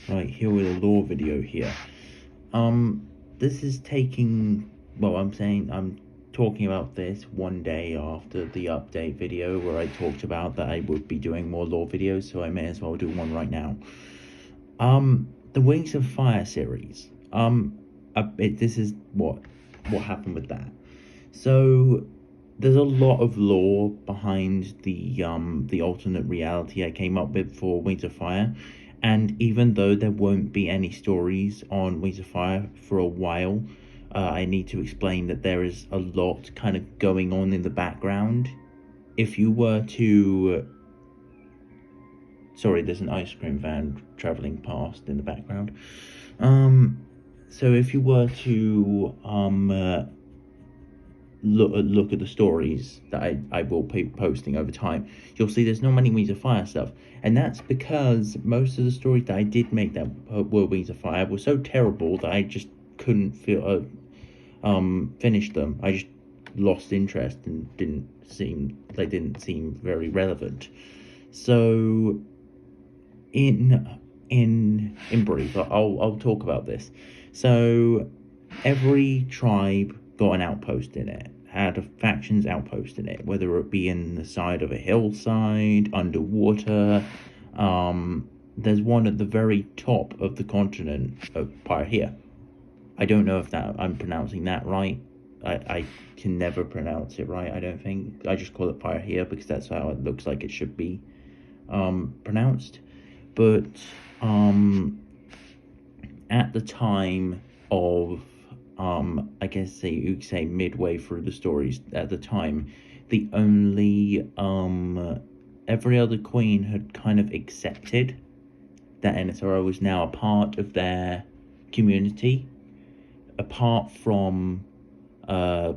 Right, here with a lore video here. This is taking, well, I'm talking about this one day after the update video where I talked about that I would be doing more lore videos, so I may as well do one right now. The Wings of Fire series. This is what happened with that. So there's a lot of lore behind the alternate reality I came up with for Wings of Fire, and even though there won't be any stories on Wings of Fire for a while, I need to explain that there is a lot kind of going on in the background. If you were to... Sorry, there's an ice cream van traveling past in the background. So if you were to look at the stories that I will be posting over time, you'll see there's not many Wings of Fire stuff, and that's because most of the stories that I did make that were Wings of Fire were so terrible that I just couldn't finish them. I just lost interest and they didn't seem very relevant. So in brief, I'll talk about this. So every tribe got an outpost in it, had a faction's outpost in it, whether it be in the side of a hillside, underwater. There's one at the very top of the continent of Pyrrhia. I don't know if I'm pronouncing that right. I can never pronounce it right, I don't think. I just call it Pyrrhia because that's how it looks like it should be pronounced. But at the time of I guess you could say midway through the stories at the time, the only every other queen had kind of accepted that Sora was now a part of their community, apart from at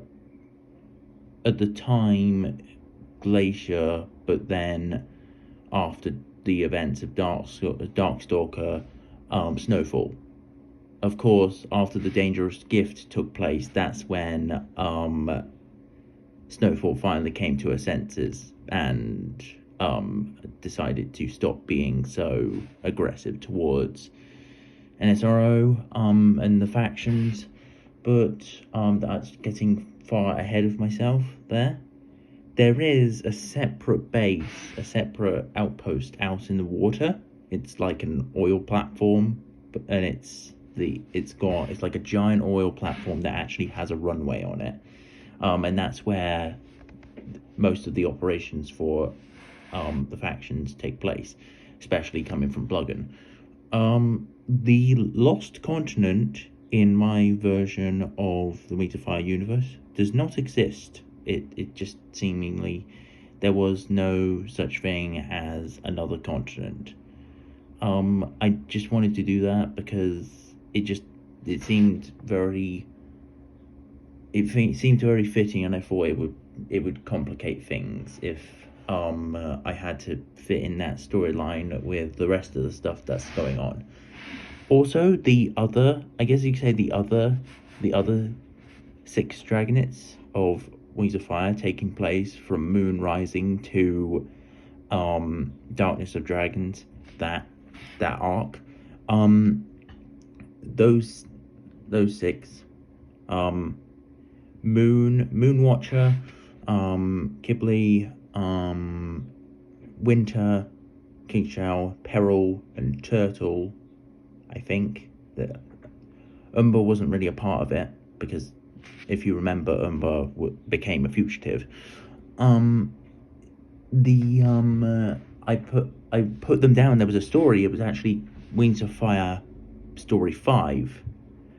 the time Glacier, but then after the events of Darkstalker, Snowfall. Of course, after the Dangerous Gift took place, that's when Snowfall finally came to her senses and decided to stop being so aggressive towards NSRO and the factions. But that's getting far ahead of myself there. There is a separate base, a separate outpost out in the water. It's like an oil platform, and it's like a giant oil platform that actually has a runway on it, and that's where most of the operations for the factions take place, especially coming from Bluggan. The Lost Continent in my version of the Wings of Fire universe does not exist. It just seemingly there was no such thing as another continent. I just wanted to do that because it seemed very fitting, and I thought it would complicate things if I had to fit in that storyline with the rest of the stuff that's going on. Also, I guess you could say the other 6 Dragonets of Wings of Fire taking place from Moon Rising to Darkness of Dragons, that arc. Those 6, Moon Watcher, Kibli, Winter, King Shao, Peril, and Turtle. I think that Umber wasn't really a part of it because, if you remember, Umber became a fugitive. I put them down. There was a story. It was actually Wings of Fire Story 5,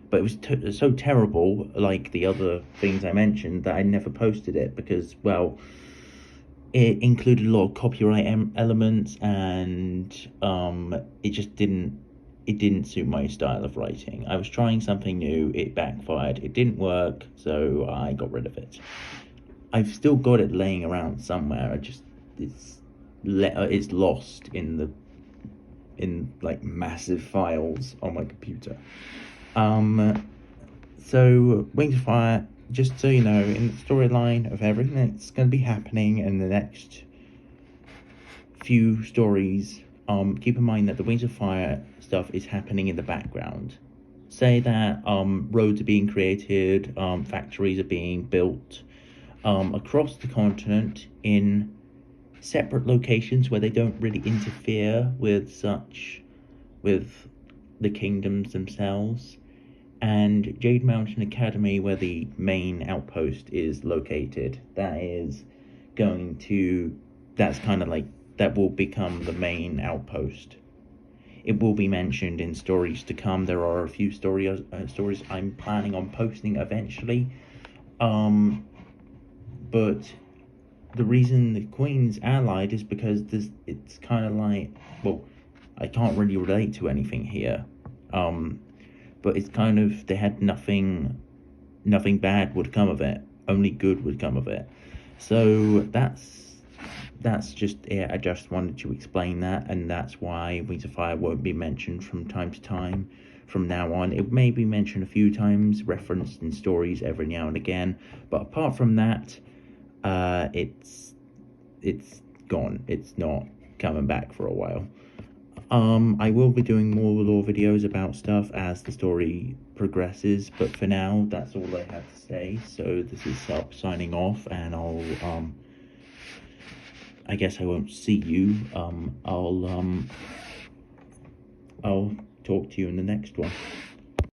but it was so terrible, like the other things I mentioned, that I never posted it because, well, it included a lot of copyright elements, and it just didn't suit my style of writing. I was trying something new, it backfired, it didn't work, so I got rid of it. I've still got it laying around somewhere. It's lost in like massive files on my computer. So Wings of Fire, just so you know, in the storyline of everything that's going to be happening in the next few stories, keep in mind that the Wings of Fire stuff is happening in the background. Say that roads are being created, factories are being built across the continent in separate locations where they don't really interfere with the kingdoms themselves. And Jade Mountain Academy, where the main outpost is located, that's kind of like, that will become the main outpost. It will be mentioned in stories to come. There are a few stories I'm planning on posting eventually. But the reason the Queen's allied is because it's kind of like, well, I can't really relate to anything here. But it's kind of, they had nothing bad would come of it. Only good would come of it. So that's just it. I just wanted to explain that, and that's why Wings of Fire won't be mentioned from time to time from now on. It may be mentioned a few times, referenced in stories every now and again, but apart from that, it's gone. It's not coming back for a while. I will be doing more lore videos about stuff as the story progresses, but for now, that's all I have to say. So this is Sup signing off, and I guess I won't see you. I'll talk to you in the next one.